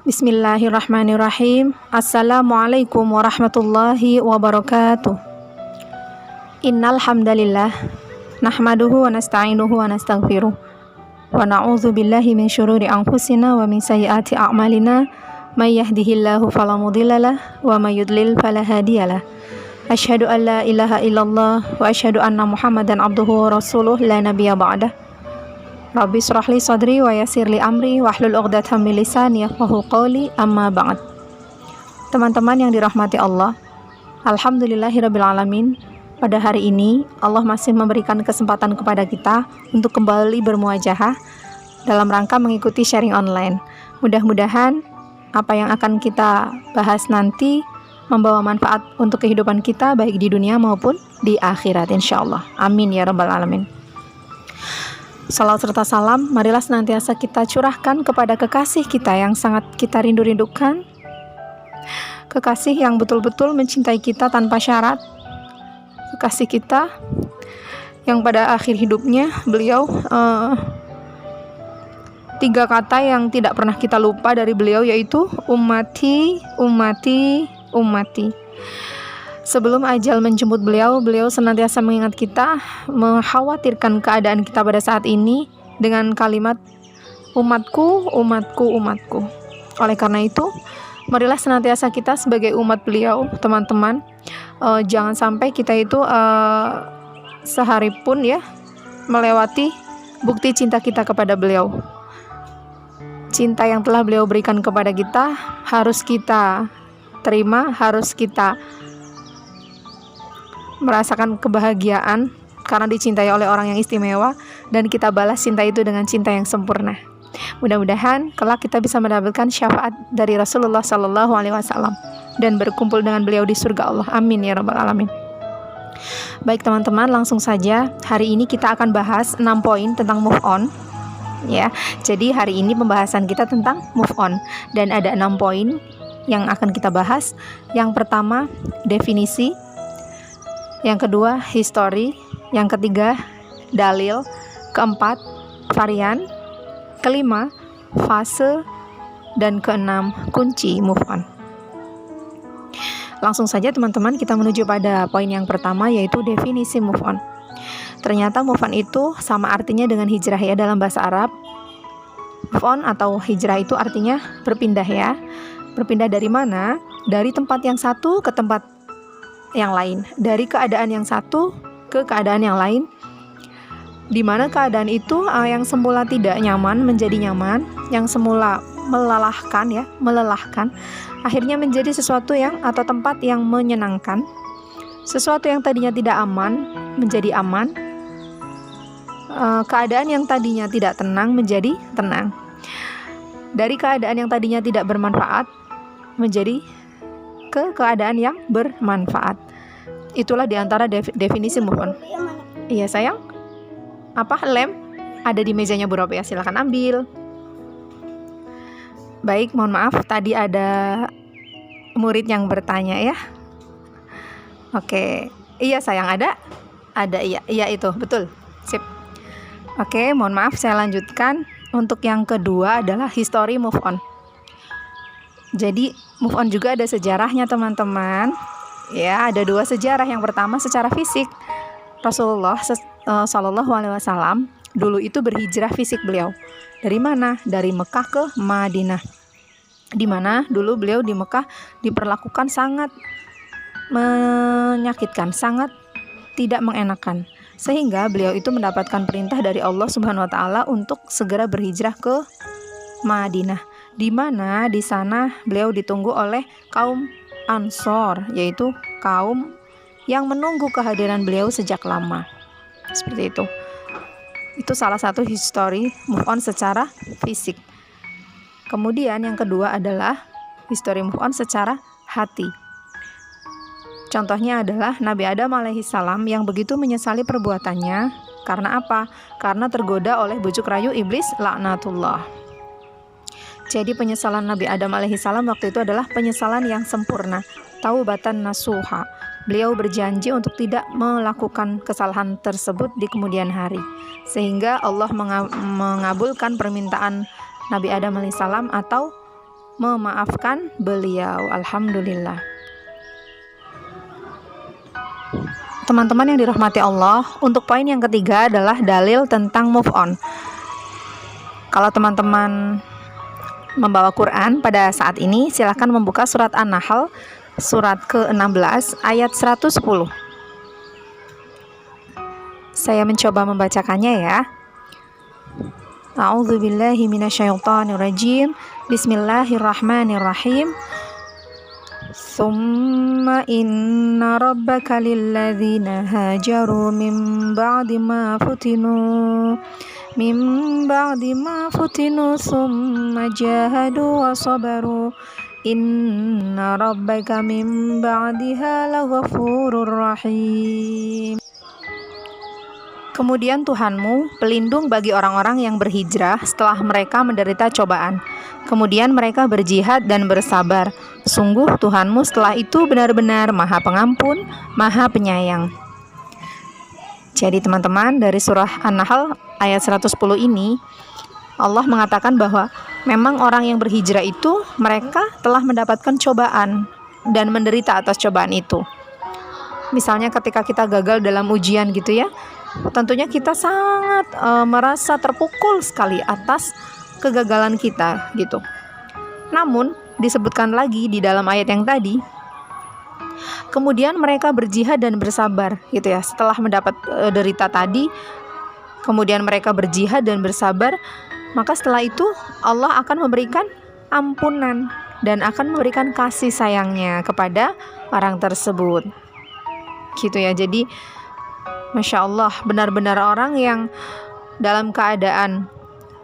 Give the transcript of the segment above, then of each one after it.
Bismillahirrahmanirrahim. Assalamualaikum warahmatullahi wabarakatuh. Innal hamdalillah nahmaduhu wa nasta'inuhu wa nastaghfiruh wa na'udzu billahi min syururi anfusina wa min sayyiati a'malina may yahdihillahu fala mudhillalah wa may yudlil fala hadiyalah. Asyhadu an la ilaha illallah wa asyhadu anna Muhammadan abduhu wa rasuluh la nabiyya ba'dah. Rabbi shrah li sadri wa yassir li amri wahlul 'uqdatam min lisani yafqahu qawli, amma ba'd. Teman-teman yang dirahmati Allah, alhamdulillahirabbil alamin. Pada hari ini Allah masih memberikan kesempatan kepada kita untuk kembali bermuajahah dalam rangka mengikuti sharing online. Mudah-mudahan apa yang akan kita bahas nanti membawa manfaat untuk kehidupan kita baik di dunia maupun di akhirat insyaallah. Amin ya rabbal alamin. Salawat serta salam marilah senantiasa kita curahkan kepada kekasih kita yang sangat kita rindu-rindukan, kekasih yang betul-betul mencintai kita tanpa syarat, kekasih kita yang pada akhir hidupnya beliau 3 kata yang tidak pernah kita lupa dari beliau, yaitu ummati, ummati, ummati. Sebelum ajal menjemput beliau senantiasa mengingat kita, mengkhawatirkan keadaan kita pada saat ini dengan kalimat umatku, umatku, umatku. Oleh karena itu, marilah senantiasa kita sebagai umat beliau, teman-teman, jangan sampai kita itu sehari pun ya melewati bukti cinta kita kepada beliau. Cinta yang telah beliau berikan kepada kita harus kita terima, harus kita merasakan kebahagiaan karena dicintai oleh orang yang istimewa, dan kita balas cinta itu dengan cinta yang sempurna. Mudah-mudahan kelak kita bisa mendapatkan syafaat dari Rasulullah SAW dan berkumpul dengan beliau di surga Allah. Amin ya rabbal alamin. Baik teman-teman, langsung saja hari ini kita akan bahas 6 poin tentang move on. Ya, jadi hari ini pembahasan kita tentang move on dan ada 6 poin yang akan kita bahas. Yang pertama, definisi. Yang kedua, histori. Yang ketiga, dalil. Keempat, varian. Kelima, fase. Dan keenam, kunci move on. Langsung saja teman-teman kita menuju pada poin yang pertama, yaitu definisi move on. Ternyata move on itu sama artinya dengan hijrah ya dalam bahasa Arab. Move on atau hijrah itu artinya berpindah ya. Berpindah dari mana? Dari tempat yang satu ke tempat yang lain, dari keadaan yang satu ke keadaan yang lain, di mana keadaan itu yang semula tidak nyaman menjadi nyaman, yang semula melelahkan, akhirnya menjadi sesuatu yang atau tempat yang menyenangkan, sesuatu yang tadinya tidak aman menjadi aman, keadaan yang tadinya tidak tenang menjadi tenang, dari keadaan yang tadinya tidak bermanfaat menjadi ke keadaan yang bermanfaat. Itulah diantara definisi move on. Iya sayang. Apa lem? Ada di mejanya Bu Robi ya, silakan ambil. Baik, mohon maaf tadi ada murid yang bertanya ya. Oke. Iya sayang, ada iya itu betul. Sip. Oke, mohon maaf saya lanjutkan. Untuk yang kedua adalah history move on. Jadi move on juga ada sejarahnya teman-teman. Ya, ada 2 sejarah. Yang pertama secara fisik. Rasulullah Shallallahu Alaihi Wasallam dulu itu berhijrah fisik beliau. Dari mana? Dari Mekah ke Madinah. Di mana dulu beliau di Mekah diperlakukan sangat menyakitkan, sangat tidak mengenakan. Sehingga beliau itu mendapatkan perintah dari Allah Subhanahu Wa Taala untuk segera berhijrah ke Madinah. Di mana di sana beliau ditunggu oleh kaum Ansor, yaitu kaum yang menunggu kehadiran beliau sejak lama. Seperti itu. Itu salah satu histori move on secara fisik. Kemudian yang kedua adalah histori move on secara hati. Contohnya adalah Nabi Adam alaihissalam yang begitu menyesali perbuatannya. Karena apa? Karena tergoda oleh bujuk rayu iblis laknatullah. Jadi penyesalan Nabi Adam alaihissalam waktu itu adalah penyesalan yang sempurna, taubatan nasuha. Beliau berjanji untuk tidak melakukan kesalahan tersebut di kemudian hari, sehingga Allah mengabulkan permintaan Nabi Adam alaihissalam atau memaafkan beliau. Alhamdulillah. Teman-teman yang dirahmati Allah, untuk poin yang ketiga adalah dalil tentang move on. Kalau teman-teman membawa Quran pada saat ini, silakan membuka surat An-Nahl, surat ke-16, ayat 110. Saya mencoba membacakannya ya. A'udzubillahi minasyaitonirrajim. Bismillahirrahmanirrahim. Summa inna rabbaka lilladzina hajaru min ba'di ma futinu summa jahadu wa sabaru inna rabbaka min ba'diha laghafurur rahim. Kemudian Tuhanmu pelindung bagi orang-orang yang berhijrah setelah mereka menderita cobaan. Kemudian mereka berjihad dan bersabar. Sungguh Tuhanmu setelah itu benar-benar Maha Pengampun, Maha Penyayang. Jadi teman-teman, dari surah An-Nahl ayat 110 ini, Allah mengatakan bahwa memang orang yang berhijrah itu mereka telah mendapatkan cobaan dan menderita atas cobaan itu. Misalnya ketika kita gagal dalam ujian gitu ya, tentunya kita sangat merasa terpukul sekali atas kegagalan kita gitu. Namun disebutkan lagi di dalam ayat yang tadi, kemudian mereka berjihad dan bersabar gitu ya. Setelah mendapat derita tadi, kemudian mereka berjihad dan bersabar, maka setelah itu Allah akan memberikan ampunan dan akan memberikan kasih sayangnya kepada orang tersebut gitu ya. Jadi Masya Allah, benar-benar orang yang dalam keadaan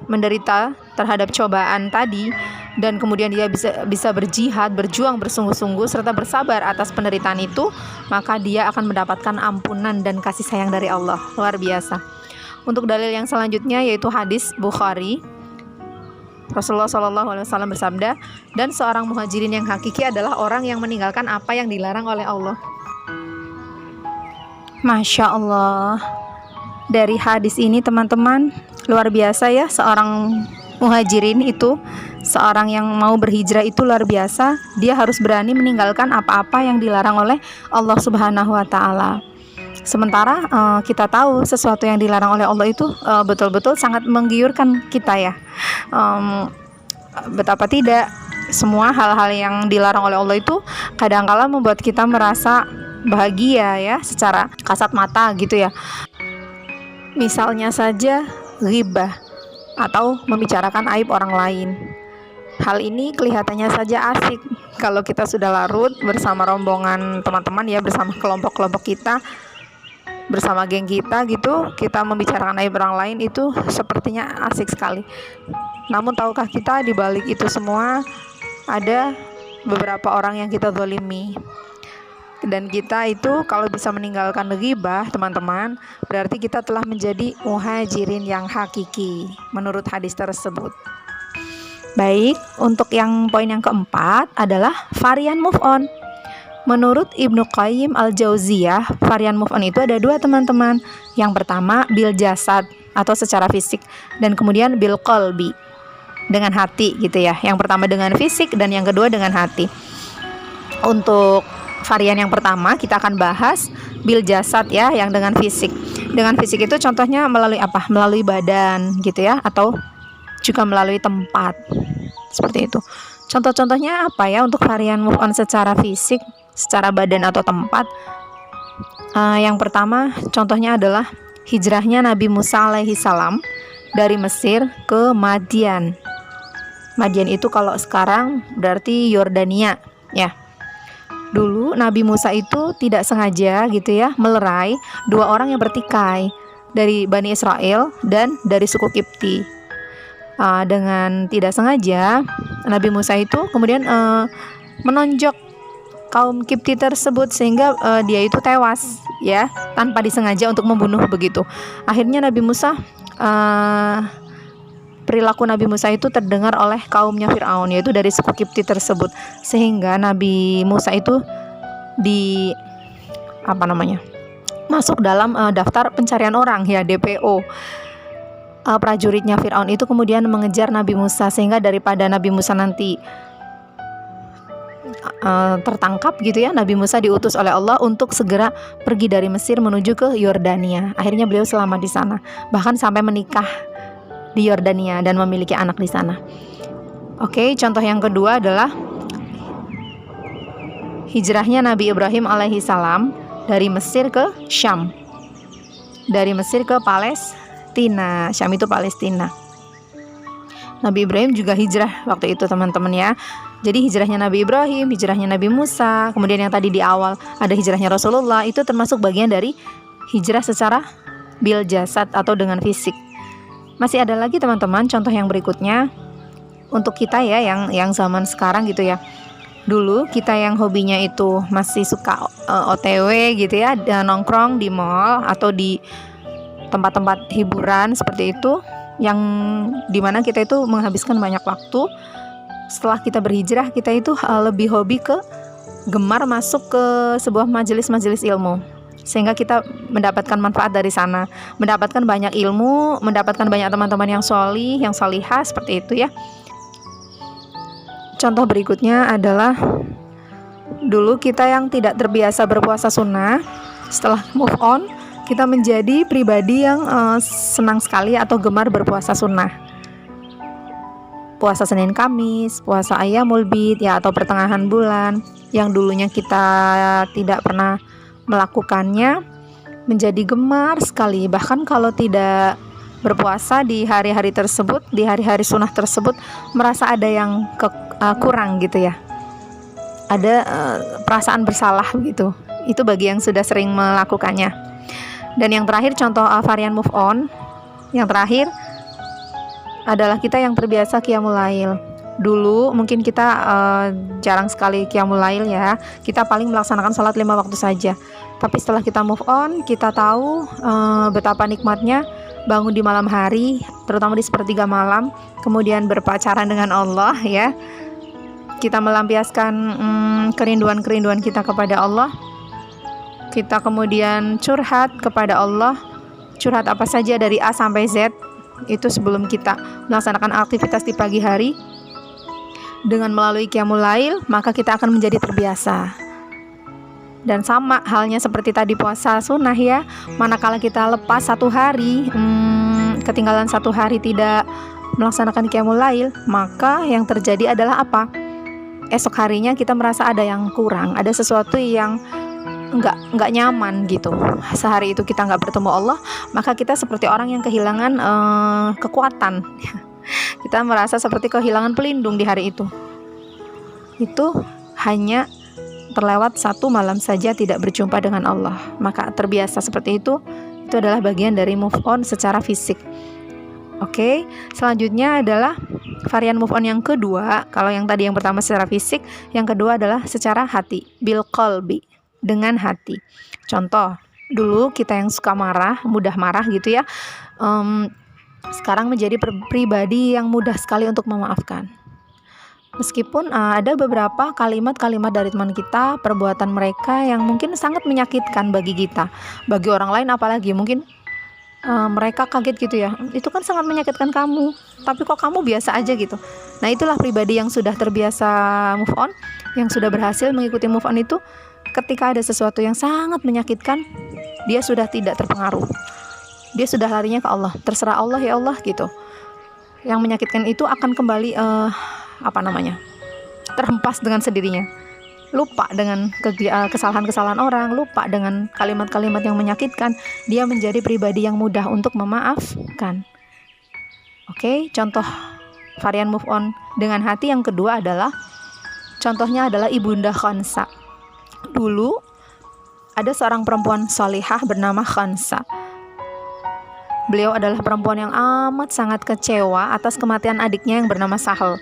menderita terhadap cobaan tadi dan kemudian dia bisa berjihad, berjuang bersungguh-sungguh serta bersabar atas penderitaan itu, maka dia akan mendapatkan ampunan dan kasih sayang dari Allah. Luar biasa. Untuk dalil yang selanjutnya yaitu hadis Bukhari. Rasulullah SAW bersabda, dan seorang muhajirin yang hakiki adalah orang yang meninggalkan apa yang dilarang oleh Allah. Masya Allah. Dari hadis ini teman-teman, luar biasa ya, seorang muhajirin itu, seorang yang mau berhijrah itu luar biasa. Dia harus berani meninggalkan apa-apa yang dilarang oleh Allah Subhanahu wa Ta'ala. Sementara kita tahu sesuatu yang dilarang oleh Allah itu betul-betul sangat menggiurkan kita ya. Betapa tidak, semua hal-hal yang dilarang oleh Allah itu kadang-kala membuat kita merasa bahagia ya, secara kasat mata gitu ya. Misalnya saja ghibah atau membicarakan aib orang lain. Hal ini kelihatannya saja asik kalau kita sudah larut bersama rombongan teman-teman ya, bersama kelompok-kelompok kita, bersama geng kita gitu, kita membicarakan aib orang lain itu sepertinya asik sekali. Namun tahukah kita di balik itu semua ada beberapa orang yang kita zalimi. Dan kita itu kalau bisa meninggalkan ghibah teman-teman, berarti kita telah menjadi muhajirin yang hakiki menurut hadis tersebut. Baik, untuk yang poin yang keempat adalah varian move on. Menurut Ibnu Qayyim al-Jauziyah, varian move on itu ada dua teman-teman. Yang pertama bil jasad atau secara fisik, dan kemudian bil qalbi, dengan hati gitu ya. Yang pertama dengan fisik dan yang kedua dengan hati. Untuk varian yang pertama kita akan bahas bil jasad ya, yang dengan fisik. Dengan fisik itu contohnya melalui apa? Melalui badan gitu ya, atau juga melalui tempat. Seperti itu. Contoh-contohnya apa ya untuk varian move on secara fisik, secara badan atau tempat? Yang pertama contohnya adalah hijrahnya Nabi Musa alaihi salam dari Mesir ke Madian. Madian itu kalau sekarang berarti Yordania ya. Dulu Nabi Musa itu tidak sengaja gitu ya melerai dua orang yang bertikai dari Bani Israel dan dari suku Kipti. Dengan tidak sengaja Nabi Musa itu kemudian menonjok kaum Kipti tersebut sehingga dia itu tewas ya, tanpa disengaja untuk membunuh begitu. Akhirnya Nabi Musa perilaku Nabi Musa itu terdengar oleh kaumnya Fir'aun, yaitu dari suku Kipti tersebut, sehingga Nabi Musa itu masuk dalam daftar pencarian orang ya, DPO. Prajuritnya Fir'aun itu kemudian mengejar Nabi Musa, sehingga daripada Nabi Musa nanti tertangkap gitu ya, Nabi Musa diutus oleh Allah untuk segera pergi dari Mesir menuju ke Yordania. Akhirnya beliau selama di sana, bahkan sampai menikah di Yordania dan memiliki anak di sana. Oke, contoh yang kedua adalah hijrahnya Nabi Ibrahim alaihissalam dari Mesir ke Syam. Dari Mesir ke Palestina. Syam itu Palestina. Nabi Ibrahim juga hijrah waktu itu, teman-teman ya. Jadi hijrahnya Nabi Ibrahim, hijrahnya Nabi Musa, kemudian yang tadi di awal ada hijrahnya Rasulullah, itu termasuk bagian dari hijrah secara bil jasad atau dengan fisik. Masih ada lagi teman-teman contoh yang berikutnya untuk kita ya yang zaman sekarang gitu ya. Dulu kita yang hobinya itu masih suka OTW gitu ya, nongkrong di mall atau di tempat-tempat hiburan seperti itu, yang dimana kita itu menghabiskan banyak waktu. Setelah kita berhijrah, kita itu lebih hobi ke gemar masuk ke sebuah majelis-majelis ilmu, sehingga kita mendapatkan manfaat dari sana, mendapatkan banyak ilmu, mendapatkan banyak teman-teman yang sholih, yang salihah, seperti itu ya. Contoh berikutnya adalah dulu kita yang tidak terbiasa berpuasa sunnah, setelah move on, kita menjadi pribadi yang senang sekali atau gemar berpuasa sunnah. Puasa Senin Kamis, puasa Ayyamul Bid ya, atau pertengahan bulan, yang dulunya kita tidak pernah melakukannya, menjadi gemar sekali. Bahkan kalau tidak berpuasa di hari-hari tersebut, di hari-hari sunnah tersebut, merasa ada yang kurang gitu ya. Ada perasaan bersalah gitu. Itu bagi yang sudah sering melakukannya. Dan yang terakhir contoh varian move on, yang terakhir adalah kita yang terbiasa qiyamul lail. Dulu mungkin kita jarang sekali qiyamul lail ya. Kita paling melaksanakan sholat 5 waktu saja. Tapi setelah kita move on, kita tahu betapa nikmatnya bangun di malam hari, terutama di sepertiga malam, kemudian berpacaran dengan Allah ya. Kita melampiaskan kerinduan-kerinduan kita kepada Allah. Kita kemudian curhat kepada Allah. Curhat apa saja dari A sampai Z. Itu sebelum kita melaksanakan aktivitas di pagi hari. Dengan melalui qiyamul lail, maka kita akan menjadi terbiasa. Dan sama halnya seperti tadi puasa sunnah ya. Manakala kita lepas satu hari, ketinggalan satu hari tidak melaksanakan qiyamul lail, maka yang terjadi adalah apa? Esok harinya kita merasa ada yang kurang, ada sesuatu yang nggak nyaman gitu. Sehari itu kita nggak bertemu Allah, maka kita seperti orang yang kehilangan kekuatan. Kita merasa seperti kehilangan pelindung di hari itu. Itu hanya terlewat satu malam saja tidak berjumpa dengan Allah. Maka terbiasa seperti itu adalah bagian dari move on secara fisik. Oke, selanjutnya adalah varian move on yang kedua. Kalau yang tadi yang pertama secara fisik, yang kedua adalah secara hati, bil qalbi, dengan hati. Contoh, dulu kita yang suka marah, mudah marah gitu ya, sekarang menjadi pribadi yang mudah sekali untuk memaafkan. Meskipun ada beberapa kalimat-kalimat dari teman kita, perbuatan mereka yang mungkin sangat menyakitkan bagi kita, bagi orang lain apalagi mungkin mereka kaget gitu ya, itu kan sangat menyakitkan kamu, tapi kok kamu biasa aja gitu. Nah, itulah pribadi yang sudah terbiasa move on, yang sudah berhasil mengikuti move on itu. Ketika ada sesuatu yang sangat menyakitkan, dia sudah tidak terpengaruh, dia sudah larinya ke Allah, terserah Allah ya Allah gitu. Yang menyakitkan itu akan kembali terhempas dengan sendirinya, lupa dengan kesalahan-kesalahan orang, lupa dengan kalimat-kalimat yang menyakitkan. Dia menjadi pribadi yang mudah untuk memaafkan. Oke, contoh varian move on dengan hati yang kedua adalah, contohnya adalah Ibunda Khansa. Dulu ada seorang perempuan salihah bernama Khansa. Beliau adalah perempuan yang amat sangat kecewa atas kematian adiknya yang bernama Sahal.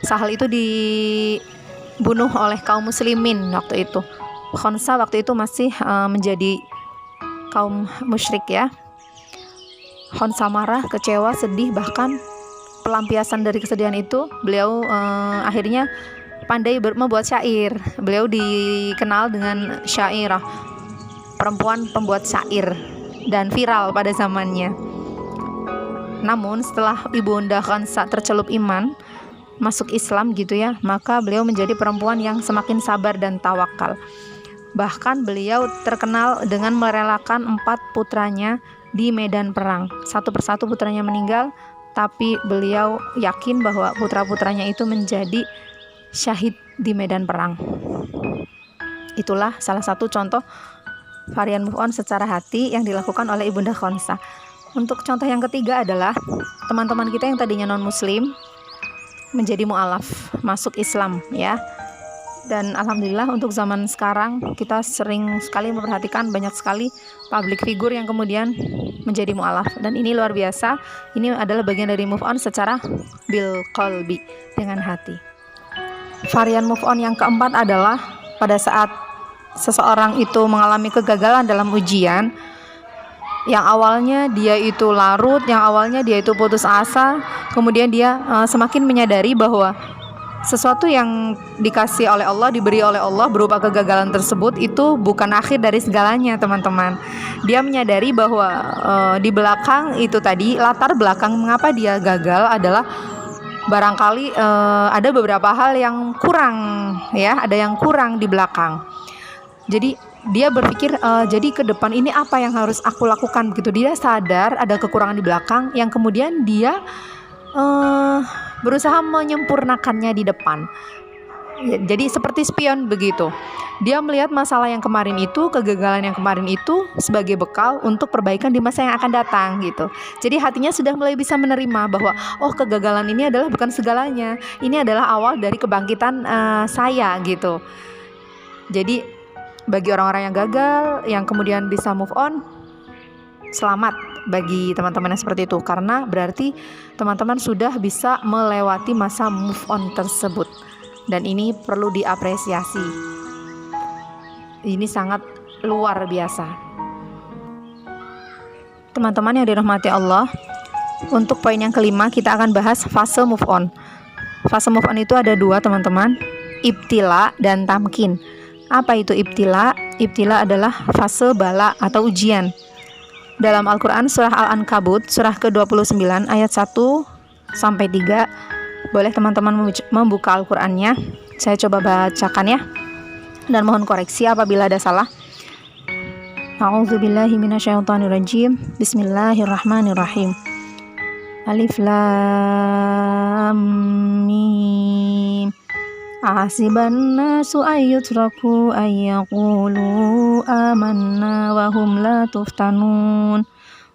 Sahal itu dibunuh oleh kaum muslimin waktu itu. Khansa waktu itu masih menjadi kaum musyrik ya. Khansa marah, kecewa, sedih, bahkan pelampiasan dari kesedihan itu beliau akhirnya pandai membuat syair. Beliau dikenal dengan syairah, perempuan pembuat syair, dan viral pada zamannya. Namun setelah Ibunda Khansa tercelup iman, masuk Islam gitu ya, maka beliau menjadi perempuan yang semakin sabar dan tawakal. Bahkan beliau terkenal dengan merelakan 4 putranya di medan perang. Satu persatu putranya meninggal, tapi beliau yakin bahwa putra-putranya itu menjadi syahid di medan perang. Itulah salah satu contoh varian move on secara hati yang dilakukan oleh Ibunda Khonsah. Untuk contoh yang ketiga adalah teman-teman kita yang tadinya non-muslim menjadi mu'alaf, masuk Islam ya. Dan alhamdulillah untuk zaman sekarang kita sering sekali memperhatikan banyak sekali public figure yang kemudian menjadi mu'alaf, dan ini luar biasa. Ini adalah bagian dari move on secara bil qalbi, dengan hati. Varian move on yang keempat adalah pada saat seseorang itu mengalami kegagalan dalam ujian, yang awalnya dia itu larut, yang awalnya dia itu putus asa, kemudian dia semakin menyadari bahwa sesuatu yang dikasih oleh Allah, diberi oleh Allah berupa kegagalan tersebut itu bukan akhir dari segalanya, teman-teman. Dia menyadari bahwa di belakang itu tadi, latar belakang mengapa dia gagal adalah barangkali ada beberapa hal yang kurang ya, ada yang kurang di belakang. Jadi dia berpikir jadi ke depan ini apa yang harus aku lakukan begitu. Dia sadar ada kekurangan di belakang yang kemudian dia berusaha menyempurnakannya di depan. Jadi seperti spion begitu. Dia melihat masalah yang kemarin itu, kegagalan yang kemarin itu sebagai bekal untuk perbaikan di masa yang akan datang gitu. Jadi hatinya sudah mulai bisa menerima bahwa oh, kegagalan ini adalah bukan segalanya. Ini adalah awal dari kebangkitan saya gitu. Jadi bagi orang-orang yang gagal, yang kemudian bisa move on, selamat bagi teman-teman yang seperti itu, karena berarti teman-teman sudah bisa melewati masa move on tersebut, dan ini perlu diapresiasi. Ini sangat luar biasa. Teman-teman yang dirahmati Allah, untuk poin yang kelima kita akan bahas fase move on. Fase move on itu ada 2, teman-teman, ibtila dan tamkin. Apa itu ibtila? Ibtila adalah fase bala atau ujian. Dalam Al-Quran surah Al-Ankabut surah ke-29 ayat 1-3, boleh teman-teman membuka Al-Qurannya. Saya coba bacakan ya, dan mohon koreksi apabila ada salah. A'udzubillahi minasyaitonirrajim. Bismillahirrahmanirrahim. Alif Lam Mim. Ahasiban nasu ayyutraku ayyaqulu amanna wa hum la tuftanun.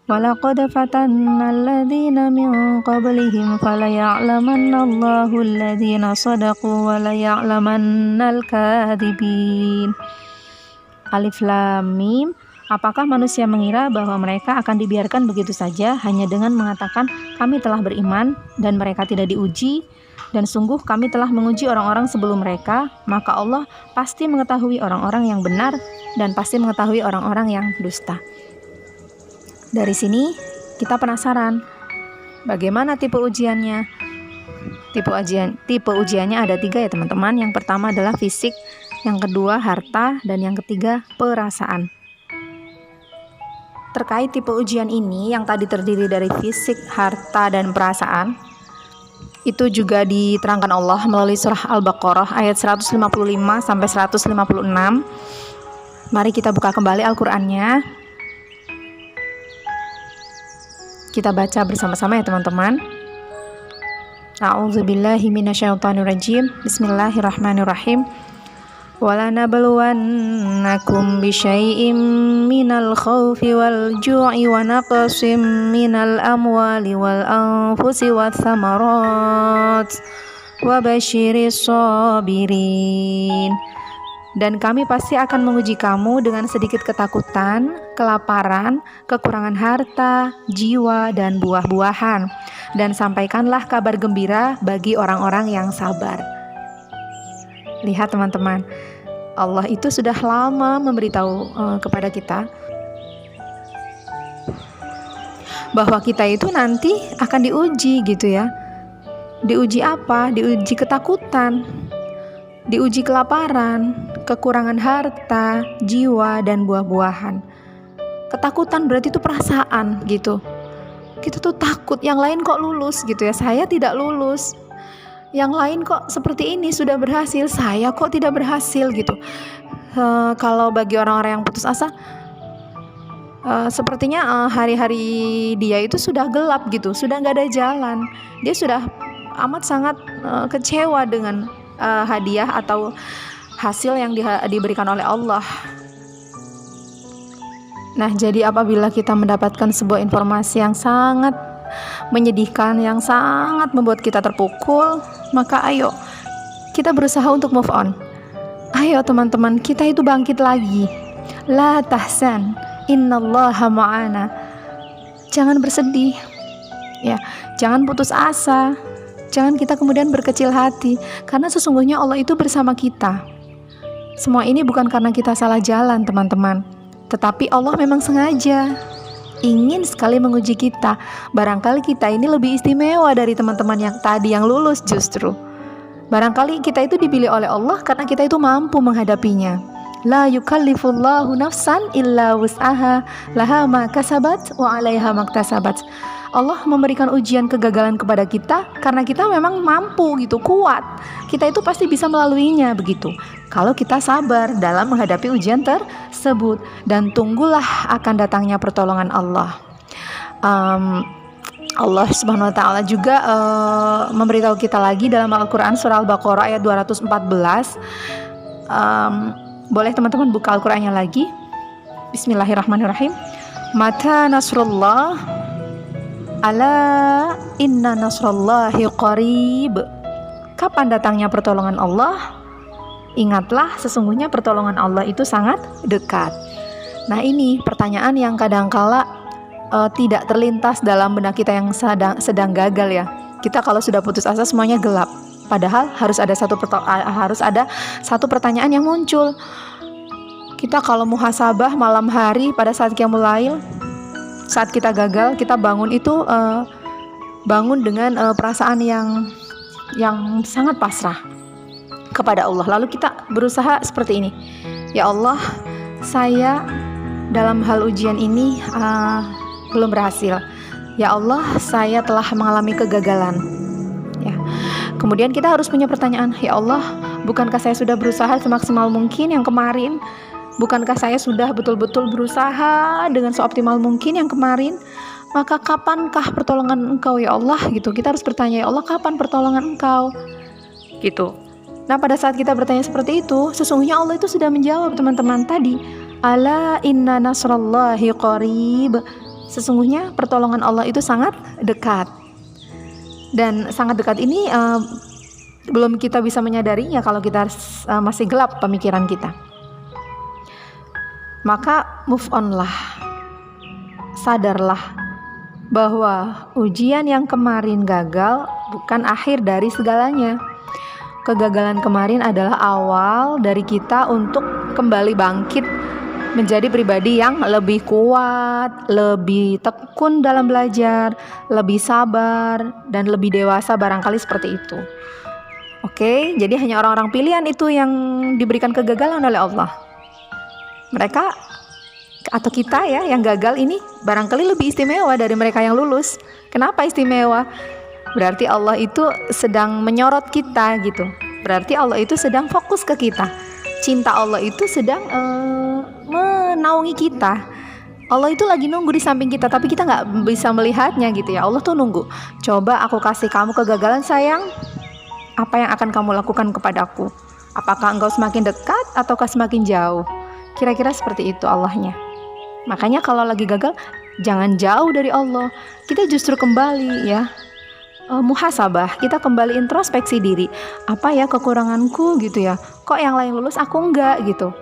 Walaqad fatanna alladhina min qablihim falaya'lamanna Allahu alladhina sadaqu wa laya'lamanna al-kadhibin. Alif Lam Mim. Apakah manusia mengira bahwa mereka akan dibiarkan begitu saja hanya dengan mengatakan kami telah beriman dan mereka tidak diuji? Dan sungguh kami telah menguji orang-orang sebelum mereka, maka Allah pasti mengetahui orang-orang yang benar dan pasti mengetahui orang-orang yang dusta. Dari sini kita penasaran, bagaimana tipe ujiannya? Tipe ujiannya ada 3 ya teman-teman. Yang pertama adalah fisik, yang kedua harta, dan yang ketiga perasaan. Terkait tipe ujian ini yang tadi terdiri dari fisik, harta, dan perasaan, itu juga diterangkan Allah melalui surah Al-Baqarah ayat 155 sampai 156. Mari kita buka kembali Al-Qur'annya. Kita baca bersama-sama ya teman-teman. A'udzubillahi minasyaitonirrajim. Bismillahirrahmanirrahim. وَلَنَبْلُوَنَّكُمْ بِشَيْءٍ مِّنَ الْخَوْفِ وَالْجُوعِ وَنَقْصٍ مِّنَ الْأَمْوَالِ وَالْأَنفُسِ وَالثَّمَرَاتِ وَبَشِّرِ الصَّابِرِينَ. Dan kami pasti akan menguji kamu dengan sedikit ketakutan, kelaparan, kekurangan harta, jiwa, dan buah-buahan. Dan sampaikanlah kabar gembira bagi orang-orang yang sabar. Lihat teman-teman, Allah itu sudah lama memberitahu kepada kita bahwa kita itu nanti akan diuji gitu ya. Diuji apa? Diuji ketakutan, diuji kelaparan, kekurangan harta, jiwa, dan buah-buahan. Ketakutan berarti itu perasaan gitu. Kita tuh takut yang lain kok lulus gitu ya, saya tidak lulus. yang lain kok seperti ini sudah berhasil, saya kok tidak berhasil gitu. Kalau bagi orang-orang yang putus asa, sepertinya hari-hari dia itu sudah gelap gitu, sudah nggak ada jalan. Dia sudah amat sangat kecewa dengan hadiah atau hasil yang diberikan oleh Allah. Nah, jadi apabila kita mendapatkan sebuah informasi yang sangat menyedihkan, yang sangat membuat kita terpukul, maka ayo kita berusaha untuk move on. Ayo teman-teman, kita itu bangkit lagi. La tahzan, innallaha ma'ana. Jangan bersedih, ya, jangan putus asa, jangan kita kemudian berkecil hati, karena sesungguhnya Allah itu bersama kita. Semua ini bukan karena kita salah jalan, teman-teman, tetapi Allah memang sengaja ingin sekali menguji kita. Barangkali kita ini lebih istimewa dari teman-teman yang tadi yang lulus justru. Barangkali kita itu dipilih oleh Allah karena kita itu mampu menghadapinya. La yukallifullahu nafsan illa wus'aha, laha ma kasabat wa 'alaiha maktasabat. Allah memberikan ujian kegagalan kepada kita karena kita memang mampu gitu, kuat. Kita itu pasti bisa melaluinya begitu. Kalau kita sabar dalam menghadapi ujian tersebut, dan tunggulah akan datangnya pertolongan Allah. Allah Subhanahu wa taala juga memberitahu kita lagi dalam Al-Qur'an surah Al-Baqarah ayat 214. Boleh teman-teman buka Al-Qur'annya lagi. Bismillahirrahmanirrahim. Mata nasrullah, ala inna nasrullahi qarib. Kapan datangnya pertolongan Allah? Ingatlah, sesungguhnya pertolongan Allah itu sangat dekat. Nah, ini pertanyaan yang kadangkala tidak terlintas dalam benak kita yang sedang gagal ya. Kita kalau sudah putus asa semuanya gelap. Padahal harus ada satu pertanyaan yang muncul. Kita kalau muhasabah malam hari pada saat qiyamul lail, saat kita gagal, kita bangun itu bangun dengan perasaan yang sangat pasrah kepada Allah. Lalu kita berusaha seperti ini. Ya Allah, saya dalam hal ujian ini belum berhasil. Ya Allah, saya telah mengalami kegagalan. Ya. Kemudian kita harus punya pertanyaan, ya Allah, bukankah saya sudah berusaha semaksimal mungkin yang kemarin? Bukankah saya sudah betul-betul berusaha dengan seoptimal mungkin yang kemarin? Maka kapankah pertolongan Engkau ya Allah? Gitu. Kita harus bertanya, ya Allah, kapan pertolongan Engkau? Gitu. Nah, pada saat kita bertanya seperti itu, sesungguhnya Allah itu sudah menjawab teman-teman tadi. Ala inna nasrallahi qarib. Sesungguhnya pertolongan Allah itu sangat dekat. Dan sangat dekat ini belum kita bisa menyadarinya kalau kita masih gelap pemikiran kita. Maka move on lah. Sadarlah bahwa ujian yang kemarin gagal bukan akhir dari segalanya. Kegagalan kemarin adalah awal dari kita untuk kembali bangkit menjadi pribadi yang lebih kuat, lebih tekun dalam belajar, lebih sabar, dan lebih dewasa, barangkali seperti itu. Oke, jadi hanya orang-orang pilihan itu yang diberikan kegagalan oleh Allah. Mereka atau kita ya yang gagal ini barangkali lebih istimewa dari mereka yang lulus. Kenapa istimewa? Berarti Allah itu sedang menyorot kita gitu. Berarti Allah itu sedang fokus ke kita. Cinta Allah itu sedang menaungi kita. Allah itu lagi nunggu di samping kita, tapi kita nggak bisa melihatnya gitu ya. Allah tuh nunggu. Coba aku kasih kamu kegagalan sayang. Apa yang akan kamu lakukan kepadaku? Apakah engkau semakin dekat ataukah semakin jauh? Kira-kira seperti itu Allahnya. Makanya kalau lagi gagal, jangan jauh dari Allah. Kita justru kembali ya. Muhasabah, kita kembali introspeksi diri. Apa ya kekuranganku gitu ya? Kok yang lain lulus aku enggak gitu?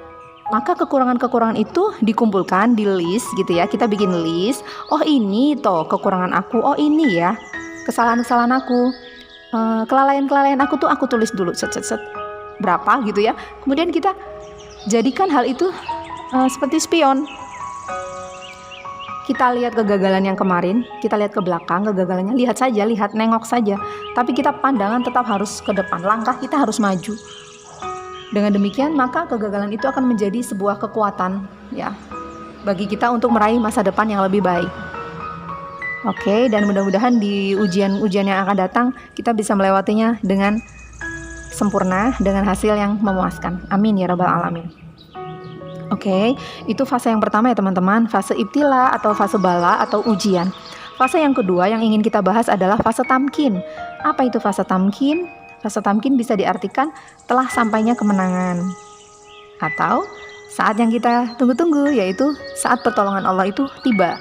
Maka kekurangan-kekurangan itu dikumpulkan di list gitu ya. Kita bikin list. Oh ini toh kekurangan aku. Oh ini ya kesalahan-kesalahan aku. Kelalaian-kelalaian aku tuh aku tulis dulu set berapa gitu ya. Kemudian kita jadikan hal itu seperti spion. Kita lihat kegagalan yang kemarin, kita lihat ke belakang kegagalannya, lihat saja, nengok saja. Tapi kita pandangan tetap harus ke depan, langkah kita harus maju. Dengan demikian maka kegagalan itu akan menjadi sebuah kekuatan ya bagi kita untuk meraih masa depan yang lebih baik. Oke, dan mudah-mudahan di ujian-ujian yang akan datang kita bisa melewatinya dengan sempurna, dengan hasil yang memuaskan. Amin ya rabbal alamin. Oke, itu fase yang pertama ya teman-teman, fase ibtila atau fase bala atau ujian. Fase yang kedua yang ingin kita bahas adalah fase tamkin. Apa itu fase tamkin? Fase tamkin bisa diartikan telah sampainya kemenangan, atau saat yang kita tunggu-tunggu, yaitu saat pertolongan Allah itu tiba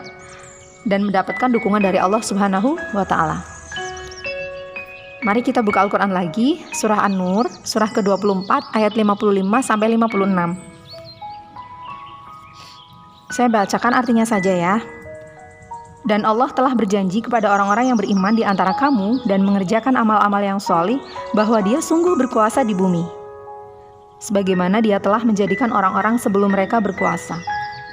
dan mendapatkan dukungan dari Allah Subhanahu wa Ta'ala. Mari kita buka Al-Quran lagi, surah An-Nur, surah ke-24 ayat 55 sampai 56. Saya bacakan artinya saja ya. Dan Allah telah berjanji kepada orang-orang yang beriman di antara kamu dan mengerjakan amal-amal yang sholih bahwa Dia sungguh berkuasa di bumi, sebagaimana Dia telah menjadikan orang-orang sebelum mereka berkuasa.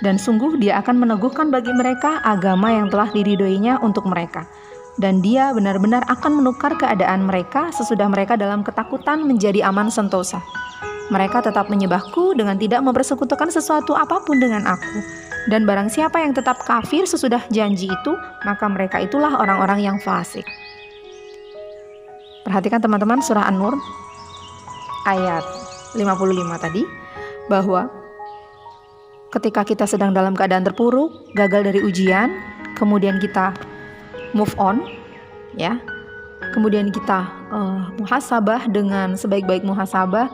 Dan sungguh Dia akan meneguhkan bagi mereka agama yang telah diridhoinya untuk mereka. Dan Dia benar-benar akan menukar keadaan mereka sesudah mereka dalam ketakutan menjadi aman sentosa. Mereka tetap menyembahku dengan tidak mempersekutukan sesuatu apapun dengan aku. Dan barang siapa yang tetap kafir sesudah janji itu, maka mereka itulah orang-orang yang fasik. Perhatikan teman-teman surah An-Nur ayat 55 tadi, bahwa ketika kita sedang dalam keadaan terpuruk, gagal dari ujian, kemudian kita move on, ya. Kemudian kita muhasabah dengan sebaik-baik muhasabah.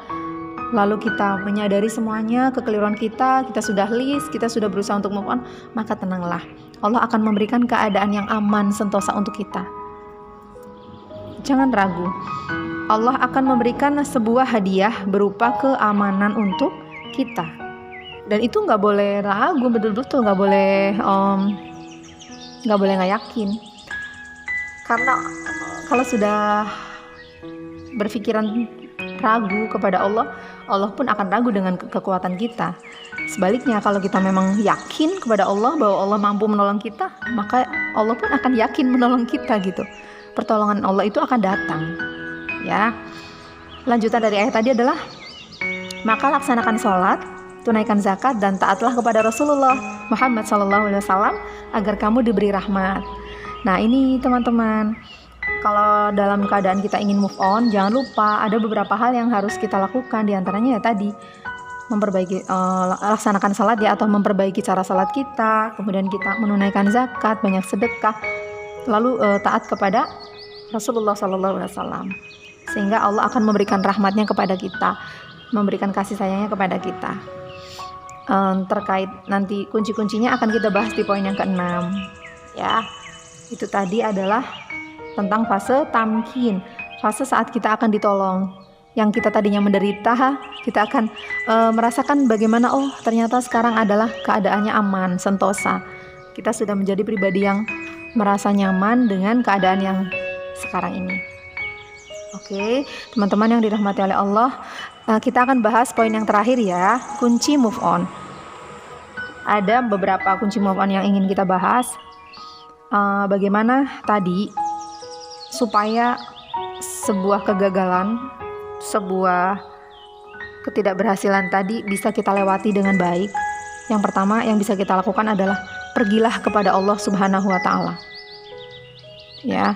Lalu kita menyadari semuanya, kekeliruan kita sudah list, kita sudah berusaha untuk move on, maka tenanglah. Allah akan memberikan keadaan yang aman, sentosa untuk kita. Jangan ragu. Allah akan memberikan sebuah hadiah berupa keamanan untuk kita. Dan itu nggak boleh ragu, betul-betul nggak boleh nggak yakin. Karena kalau sudah berpikiran ragu kepada Allah, Allah pun akan ragu dengan kekuatan kita. Sebaliknya, kalau kita memang yakin kepada Allah bahwa Allah mampu menolong kita, maka Allah pun akan yakin menolong kita gitu. Pertolongan Allah itu akan datang. Ya. Lanjutan dari ayat tadi adalah, maka laksanakan sholat, tunaikan zakat, dan taatlah kepada Rasulullah Muhammad SAW agar kamu diberi rahmat. Nah ini teman-teman, kalau dalam keadaan kita ingin move on, jangan lupa ada beberapa hal yang harus kita lakukan. Di antaranya ya tadi, memperbaiki, laksanakan salat ya, atau memperbaiki cara salat kita, kemudian kita menunaikan zakat, banyak sedekah, lalu taat kepada Rasulullah SAW, sehingga Allah akan memberikan rahmatnya kepada kita, memberikan kasih sayangnya kepada kita. Terkait nanti kunci-kuncinya akan kita bahas di poin yang ke-6 ya. Itu tadi adalah tentang fase tamkin, fase saat kita akan ditolong. Yang kita tadinya menderita, kita akan merasakan bagaimana, oh ternyata sekarang adalah keadaannya aman, sentosa. Kita sudah menjadi pribadi yang merasa nyaman dengan keadaan yang sekarang ini. Oke, teman-teman yang dirahmati oleh Allah, kita akan bahas poin yang terakhir ya, kunci move on. Ada beberapa kunci move on yang ingin kita bahas. Bagaimana tadi supaya sebuah kegagalan, sebuah ketidakberhasilan tadi bisa kita lewati dengan baik. Yang pertama yang bisa kita lakukan adalah pergilah kepada Allah Subhanahu wa Ta'ala. Ya.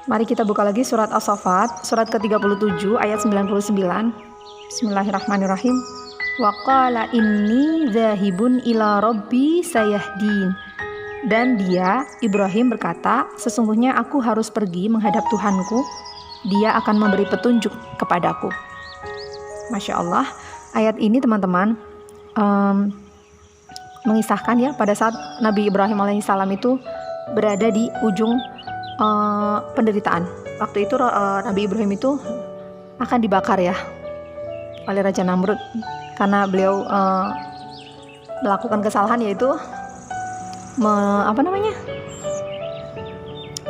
Mari kita buka lagi surat As-Saffat, surat ke-37 ayat 99. Bismillahirrahmanirrahim. Wa qala inni zahibun ila rabbi sayahdin. Dan dia, Ibrahim, berkata, sesungguhnya aku harus pergi menghadap Tuhanku, Dia akan memberi petunjuk kepadaku. Masya Allah, ayat ini teman-teman mengisahkan ya, pada saat Nabi Ibrahim alaihissalam itu berada di ujung penderitaan. Waktu itu Nabi Ibrahim itu akan dibakar ya oleh Raja Namrud, karena beliau melakukan kesalahan, yaitu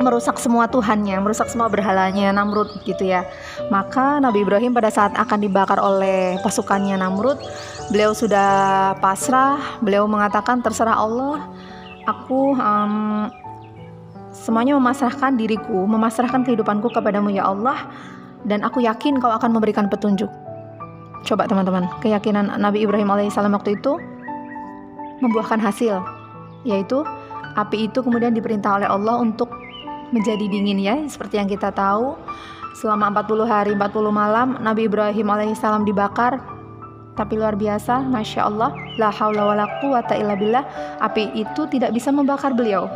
merusak semua Tuhannya, merusak semua berhalanya Namrud gitu ya. Maka Nabi Ibrahim pada saat akan dibakar oleh pasukannya Namrud, beliau sudah pasrah, beliau mengatakan, terserah Allah, aku semuanya memasrahkan diriku, memasrahkan kehidupanku kepadamu ya Allah, dan aku yakin kau akan memberikan petunjuk. Coba teman-teman, keyakinan Nabi Ibrahim alaihissalam waktu itu membuahkan hasil, yaitu Api itu kemudian diperintah oleh Allah untuk menjadi dingin ya, seperti yang kita tahu. Selama 40 hari 40 malam Nabi Ibrahim alaihissalam dibakar. Tapi luar biasa, Masya Allah, la haula wa la quwata illa billah, api itu tidak bisa membakar beliau.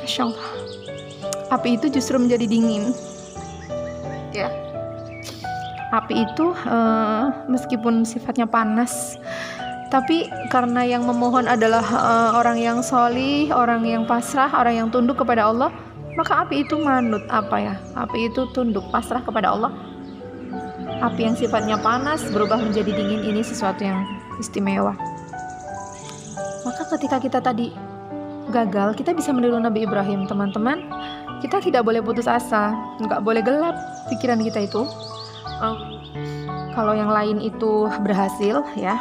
Masya Allah, api itu justru menjadi dingin ya. Api itu meskipun sifatnya panas, tapi karena yang memohon adalah orang yang sholih, orang yang pasrah, orang yang tunduk kepada Allah, maka api itu manut api itu tunduk pasrah kepada Allah. Api yang sifatnya panas berubah menjadi dingin, ini sesuatu yang istimewa. Maka ketika kita tadi gagal, kita bisa meniru Nabi Ibrahim, teman-teman. Kita tidak boleh putus asa, nggak boleh gelap pikiran kita itu. Kalau yang lain itu berhasil ya,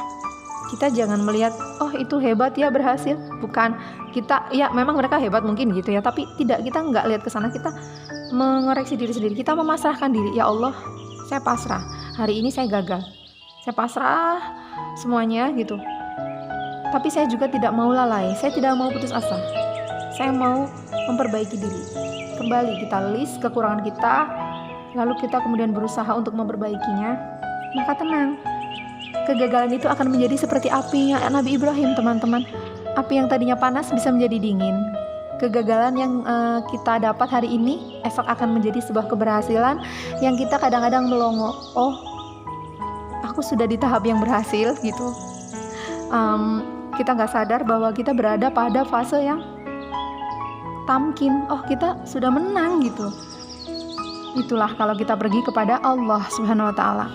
kita jangan melihat, oh itu hebat ya berhasil. Bukan, kita ya memang mereka hebat mungkin gitu ya, tapi tidak, kita nggak lihat ke sana. Kita mengoreksi diri sendiri, kita memasrahkan diri. Ya Allah, saya pasrah, hari ini saya gagal, saya pasrah semuanya gitu. Tapi saya juga tidak mau lalai, saya tidak mau putus asa, saya mau memperbaiki diri. Kembali kita list kekurangan kita, lalu kita kemudian berusaha untuk memperbaikinya. Maka tenang, kegagalan itu akan menjadi seperti apinya Nabi Ibrahim, teman-teman. Api yang tadinya panas bisa menjadi dingin. Kegagalan yang kita dapat hari ini esok akan menjadi sebuah keberhasilan yang kita kadang-kadang melongo. Oh, aku sudah di tahap yang berhasil gitu. Kita nggak sadar bahwa kita berada pada fase yang tamkin. Oh, kita sudah menang gitu. Itulah kalau kita pergi kepada Allah Subhanahu Wa Taala.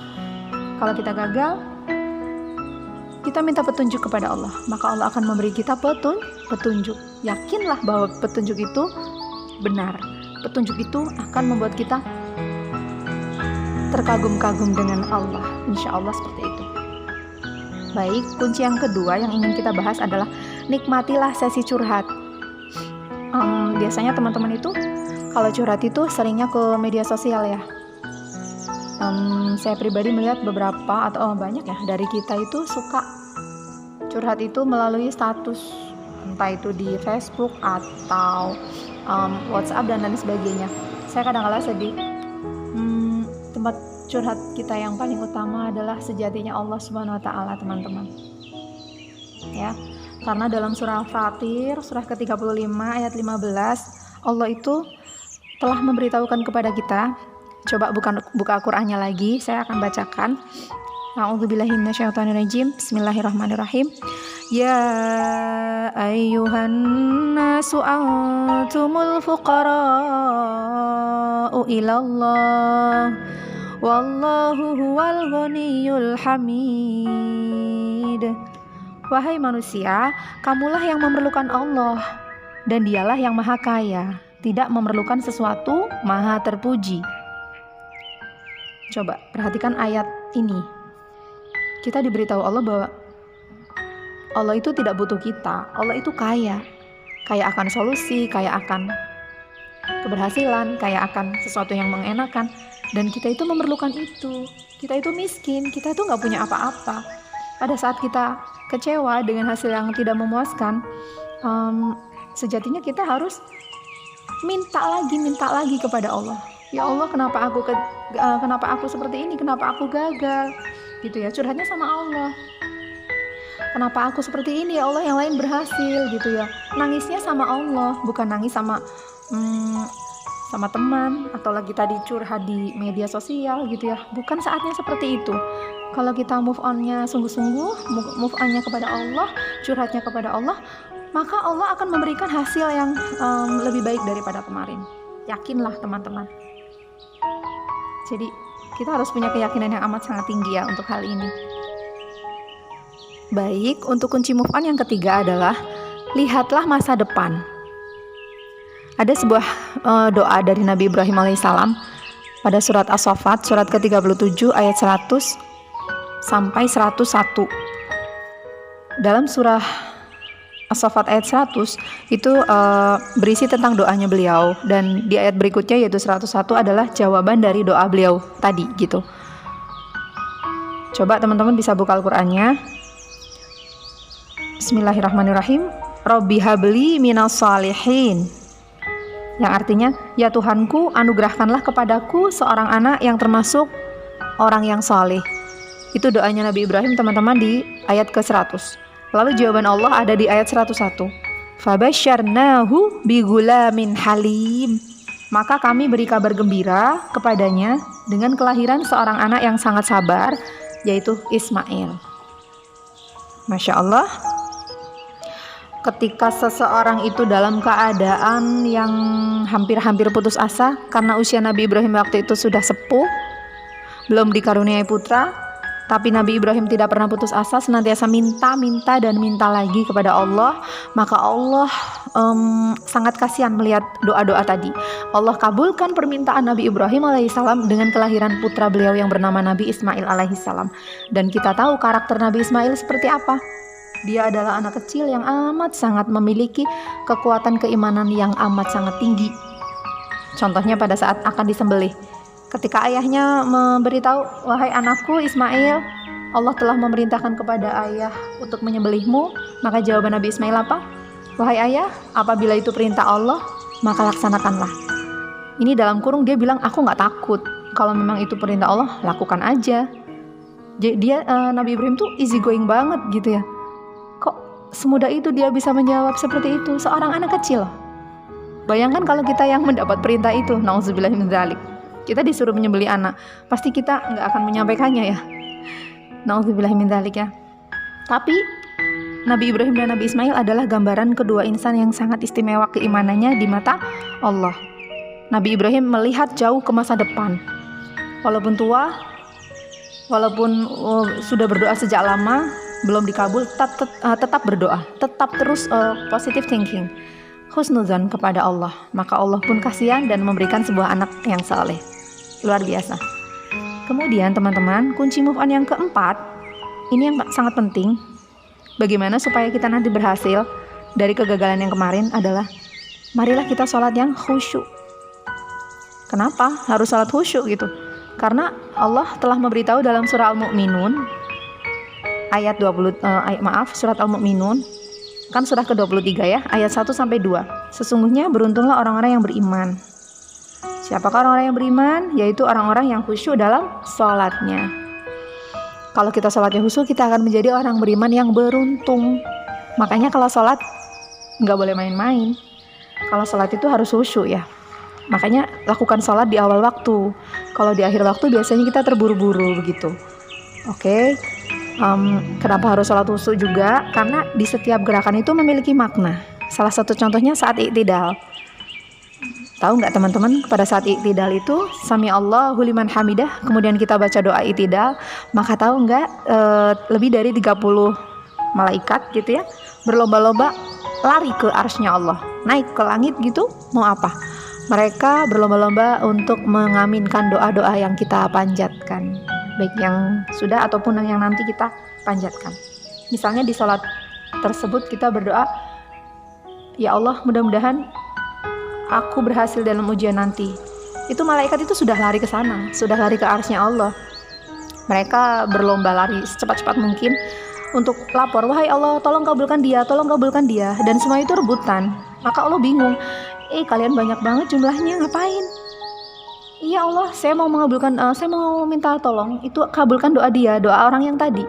Kalau kita gagal, kita minta petunjuk kepada Allah, maka Allah akan memberi kita petunjuk. Yakinlah bahwa petunjuk itu benar. Petunjuk itu akan membuat kita terkagum-kagum dengan Allah. Insya Allah seperti itu. Baik, kunci yang kedua yang ingin kita bahas adalah nikmatilah sesi curhat. Biasanya teman-teman itu kalau curhat itu seringnya ke media sosial ya. Saya pribadi melihat beberapa atau banyak ya dari kita itu suka curhat itu melalui status, entah itu di Facebook atau WhatsApp dan lain sebagainya. Saya kadang-kadang sedih. Tempat curhat kita yang paling utama adalah sejatinya Allah Subhanahu Wa Taala, teman-teman. Ya, karena dalam surah Fatir, surah ke-35 ayat 15, Allah itu telah memberitahukan kepada kita. Coba buka Qur'annya lagi, saya akan bacakan. A'udzubillahi minasyaitonirrajim. Bismillahirrahmanirrahim. Ya ayyuhan nasu antumul fuqara'u ilallah wallahu huwal ghaniyyul hamid. Wahai manusia, kamulah yang memerlukan Allah, dan Dialah yang maha kaya, tidak memerlukan sesuatu, maha terpuji. Coba perhatikan ayat ini. Kita diberitahu Allah bahwa Allah itu tidak butuh kita. Allah itu kaya. Kaya akan solusi, kaya akan keberhasilan, kaya akan sesuatu yang mengenakan. Dan kita itu memerlukan itu. Kita itu miskin, kita itu gak punya apa-apa. Pada saat kita kecewa dengan hasil yang tidak memuaskan, sejatinya kita harus minta lagi kepada Allah. Ya Allah, kenapa aku seperti ini? Kenapa aku gagal? Gitu ya, curhatnya sama Allah. Kenapa aku seperti ini? Ya Allah, yang lain berhasil gitu ya. Nangisnya sama Allah, bukan nangis sama teman atau lagi tadi curhat di media sosial gitu ya. Bukan saatnya seperti itu. Kalau kita move on-nya sungguh-sungguh, move on-nya kepada Allah, curhatnya kepada Allah, maka Allah akan memberikan hasil yang lebih baik daripada kemarin. Yakinlah teman-teman. Jadi kita harus punya keyakinan yang amat sangat tinggi ya untuk hal ini. Baik, untuk kunci move on yang ketiga adalah lihatlah masa depan. Ada sebuah doa dari Nabi Ibrahim alaihissalam pada surat As-Saffat, surat ke-37 ayat 100 sampai 101. Dalam surah As-Saffat ayat 100 itu berisi tentang doanya beliau, dan di ayat berikutnya yaitu 101 adalah jawaban dari doa beliau tadi gitu. Coba teman-teman bisa buka Al-Qur'annya. Bismillahirrahmanirrahim. Rabbi habli minas shalihin, yang artinya, ya Tuhanku, anugerahkanlah kepadaku seorang anak yang termasuk orang yang saleh. Itu doanya Nabi Ibrahim, teman-teman, di ayat ke-100. Lalu jawaban Allah ada di ayat 101. Fabasyarnahu bigulamin halim. Maka kami beri kabar gembira kepadanya dengan kelahiran seorang anak yang sangat sabar, yaitu Ismail. Masya Allah. Ketika seseorang itu dalam keadaan yang hampir-hampir putus asa karena usia Nabi Ibrahim waktu itu sudah sepuh, belum dikaruniai putra, tapi Nabi Ibrahim tidak pernah putus asa, senantiasa minta dan minta lagi kepada Allah, maka Allah sangat kasihan melihat doa-doa tadi. Allah kabulkan permintaan Nabi Ibrahim alaihissalam dengan kelahiran putra beliau yang bernama Nabi Ismail alaihissalam. Dan kita tahu karakter Nabi Ismail seperti apa. Dia adalah anak kecil yang amat sangat memiliki kekuatan keimanan yang amat sangat tinggi. Contohnya pada saat akan disembelih, ketika ayahnya memberitahu, wahai anakku Ismail, Allah telah memerintahkan kepada ayah untuk menyembelihmu, maka jawaban Nabi Ismail apa? Wahai ayah, apabila itu perintah Allah, maka laksanakanlah. Ini dalam kurung dia bilang, aku gak takut, kalau memang itu perintah Allah, lakukan aja. Dia Nabi Ibrahim tuh easy going banget gitu ya. Kok semudah itu dia bisa menjawab seperti itu, seorang anak kecil. Bayangkan kalau kita yang mendapat perintah itu, nauzubillah min dzalik, kita disuruh menyembelih anak, pasti kita nggak akan menyampaikannya ya, nauzubillah min dzalik ya. Tapi Nabi Ibrahim dan Nabi Ismail adalah gambaran kedua insan yang sangat istimewa keimanannya di mata Allah. Nabi Ibrahim melihat jauh ke masa depan, walaupun tua, walaupun sudah berdoa sejak lama belum dikabul, tetap berdoa, tetap terus positive thinking, husnuzan kepada Allah. Maka Allah pun kasihan dan memberikan sebuah anak yang saleh. Luar biasa. Kemudian teman-teman, kunci move on yang keempat, ini yang sangat penting, bagaimana supaya kita nanti berhasil dari kegagalan yang kemarin adalah, marilah kita sholat yang khusyuk. Kenapa harus sholat khusyuk gitu? Karena Allah telah memberitahu dalam surah Al-Mu'minun ayat 20, surat Al-Mu'minun kan surah ke-23 ya, ayat 1-2. Sesungguhnya beruntunglah orang-orang yang beriman. Siapakah orang-orang yang beriman? Yaitu orang-orang yang khusyuk dalam sholatnya. Kalau kita sholatnya khusyuk, kita akan menjadi orang beriman yang beruntung. Makanya kalau sholat nggak boleh main-main. Kalau sholat itu harus khusyuk ya. Makanya lakukan sholat di awal waktu. Kalau di akhir waktu biasanya kita terburu-buru begitu. Oke. Kenapa harus sholat khusyuk juga? Karena di setiap gerakan itu memiliki makna. Salah satu contohnya saat iktidal. Tahu nggak teman-teman, pada saat iktidal itu Sami Allahu liman hamidah, kemudian kita baca doa iktidal, maka tahu nggak lebih dari 30 malaikat gitu ya, berlomba-lomba lari ke arsy-Nya Allah, naik ke langit gitu. Mau apa? Mereka berlomba-lomba untuk mengaminkan doa-doa yang kita panjatkan, baik yang sudah ataupun yang nanti kita panjatkan. Misalnya di sholat tersebut kita berdoa, ya Allah mudah-mudahan aku berhasil dalam ujian nanti. Itu malaikat itu sudah lari ke sana, sudah lari ke arsy-Nya Allah. Mereka berlomba lari secepat-cepat mungkin untuk lapor, wahai Allah tolong kabulkan dia, tolong kabulkan dia. Dan semua itu rebutan. Maka Allah bingung, kalian banyak banget jumlahnya, ngapain? Iya Allah, saya mau mengabulkan, saya mau minta tolong, itu kabulkan doa dia, doa orang yang tadi.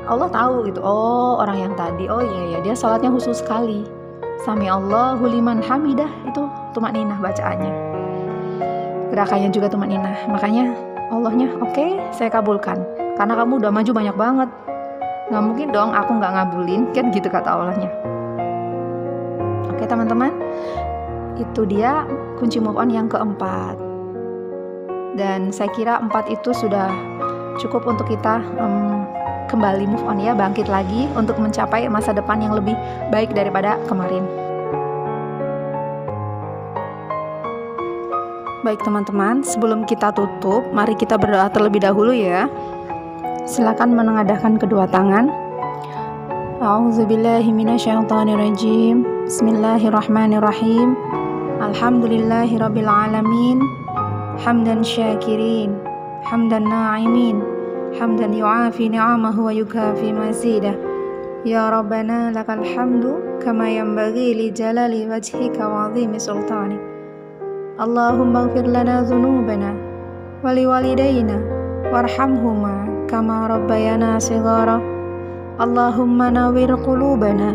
Allah tahu gitu, oh orang yang tadi, oh iya dia salatnya khusus sekali. Sami Allahu liman hamidah, itu tumakninah bacaannya. Gerakannya juga tumakninah. Makanya Allahnya, oke, saya kabulkan. Karena kamu udah maju banyak banget. Gak mungkin dong aku gak ngabulin, kan gitu kata Allahnya. Oke teman-teman, itu dia kunci move on yang keempat. Dan saya kira 4 itu sudah cukup untuk kita kembali move on ya, bangkit lagi untuk mencapai masa depan yang lebih baik daripada kemarin. Baik teman-teman, sebelum kita tutup, mari kita berdoa terlebih dahulu ya. Silakan menengadahkan kedua tangan. A'udzubillahi minasyaitonirrajim. Bismillahirrahmanirrahim. Alhamdulillahirabbil alamin. Hamdan syakirin, hamdan na'imin, hamdan yu'afi ni'amahu wa yukafi mazidah. Ya Rabbana lakal hamdu kama yanbaghi li jalali wajhika wa 'azimi sultanik. Allahumma ighfir lana dhunubana wa liwalidayna warhamhuma kama rabbayana shighara. Allahumma nawwir qulubana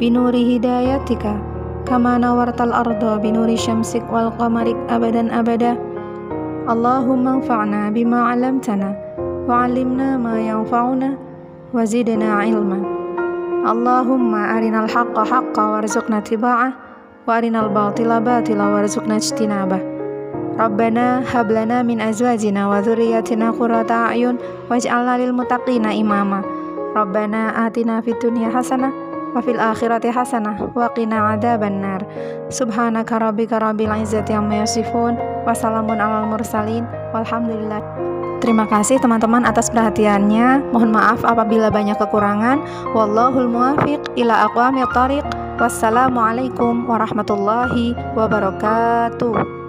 binuri hidayatika kama nawartal arda binuri syamsik wal qamarik abadan abada. Allahumma anfa'na bima 'allamtana wa 'allimna ma yanfa'una wa zidna ilma. Allahumma arinal haqqa haqqa warzuqna tiba'ah wa arinal batila batila warzuqna ijtinabah. Rabbana hablana min azwajina wa dhurriyyatina qurrata a'yun waj'alna lil muttaqina imama. Rabbana atina fid dunya hasanah wa fil akhirati hasanah wa qina adzabannar. Subhanaka rabbika rabbil izzati amma yasifun wa salamun alal mursalin walhamdulillah. Terima kasih teman-teman atas perhatiannya. Mohon maaf apabila banyak kekurangan. Wallahul muwaffiq ila aqwamit thariq. Wassalamualaikum warahmatullahi wabarakatuh.